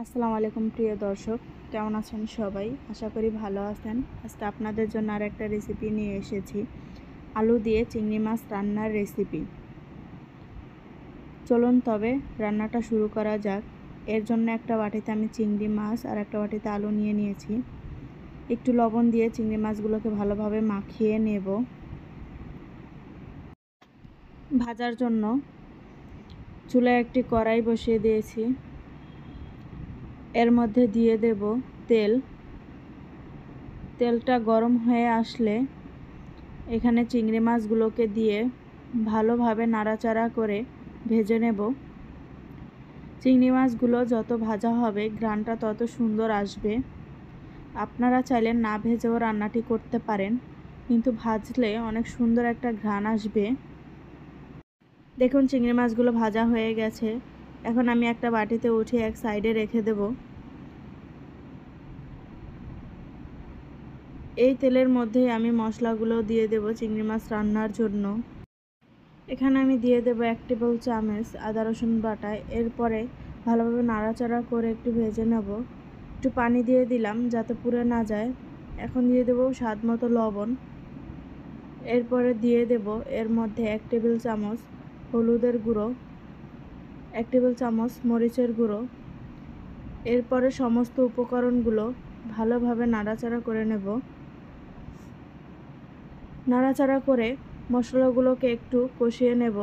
আসসালামু আলাইকুম প্রিয় দর্শক, কেমন আছেন সবাই? আশা করি ভালো আছেন। আজকে আপনাদের জন্য আরেকটা রেসিপি নিয়ে এসেছি, আলু দিয়ে চিংড়ি মাছ রান্নার রেসিপি। চলুন তবে রান্নাটা শুরু করা যাক। এর জন্য একটা বাটিতে আমি চিংড়ি মাছ আর একটা বাটিতে আলু নিয়ে নিয়েছি। একটু লবণ দিয়ে চিংড়ি মাছগুলোকে ভালোভাবে মাখিয়ে নেব। ভাজার জন্য চুলায় একটি কড়াই বসিয়ে দিয়েছি। এর মধ্যে দিয়ে দেব তেল। তেলটা গরম হয়ে আসলে এখানে চিংড়ি মাছগুলোকে দিয়ে ভালোভাবে নাড়াচাড়া করে ভেজে নেব। চিংড়ি মাছগুলো যত ভাজা হবে ঘ্রাণটা তত সুন্দর আসবে। আপনারা চাইলে না ভেজেও রান্নাটি করতে পারেন, কিন্তু ভাজলে অনেক সুন্দর একটা ঘ্রাণ আসবে। দেখুন চিংড়ি মাছগুলো ভাজা হয়ে গেছে। এখন আমি একটা বাটিতে উঠিয়ে এক সাইডে রেখে দেব। এই তেলের মধ্যেই আমি মশলাগুলো দিয়ে দেব চিংড়ি মাছ রান্নার জন্য। এখানে আমি দিয়ে দেব 1 টেবিল চামচ আদা রসুন বাটা। এরপরে ভালোভাবে নাড়াচাড়া করে একটু ভেজে নেব। একটু পানি দিয়ে দিলাম যাতে পুড়ে না যায়। এখন দিয়ে দেব স্বাদ মতো লবণ। এরপরে দিয়ে দেব এর মধ্যে 1 টেবিল চামচ হলুদের গুঁড়ো, 1 টেবিল চামচ মরিচের গুঁড়ো। এরপরে সমস্ত উপকরণগুলো ভালোভাবে নাড়াচাড়া করে নেব। নাড়াচাড়া করে মশলাগুলোকে একটু কষিয়ে নেব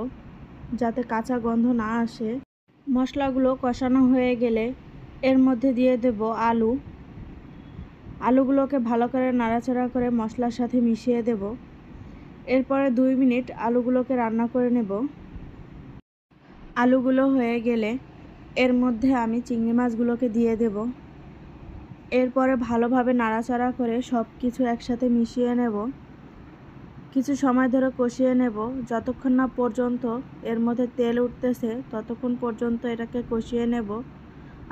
যাতে কাঁচা গন্ধ না আসে। মশলাগুলো কষানো হয়ে গেলে এর মধ্যে দিয়ে দেব আলু। আলুগুলোকে ভালো করে নাড়াচাড়া করে মশলার সাথে মিশিয়ে দেব। এরপরে 2 মিনিট আলুগুলোকে রান্না করে নেব। আলুগুলো হয়ে গেলে এর মধ্যে আমি চিংড়ি মাছগুলোকে দিয়ে দেব। এরপরে ভালোভাবে নাড়াচাড়া করে সব কিছু একসাথে মিশিয়ে নেব। কিছু সময় ধরে কষিয়ে নেব, যতক্ষণ না পর্যন্ত এর মধ্যে তেল উঠতেছে ততক্ষণ পর্যন্ত এটাকে কষিয়ে নেব।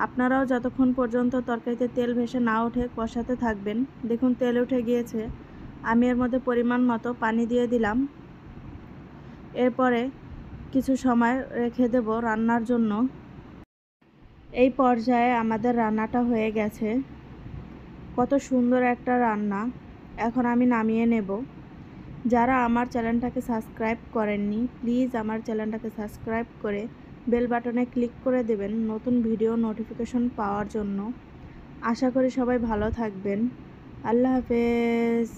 আপনারাও যতক্ষণ পর্যন্ত তরকারিতে তেল ভেসে না ওঠে কষাতে থাকবেন। দেখুন তেল উঠে গিয়েছে। আমি এর মধ্যে পরিমাণ মতো পানি দিয়ে দিলাম। এরপরে কিছু সময় রেখে দেব রান্নার জন্য। এই পর্যায়ে আমাদের রান্নাটা হয়ে গেছে। কত সুন্দর একটা রান্না। এখন আমি নামিয়ে নেব। যারা আমার চ্যানেলটাকে সাবস্ক্রাইব করেননি, প্লিজ আমার চ্যানেলটাকে সাবস্ক্রাইব করে বেল বাটনে ক্লিক করে দেবেন নতুন ভিডিও নোটিফিকেশন পাওয়ার জন্য। আশা করি সবাই ভালো থাকবেন। আল্লাহ হাফেজ।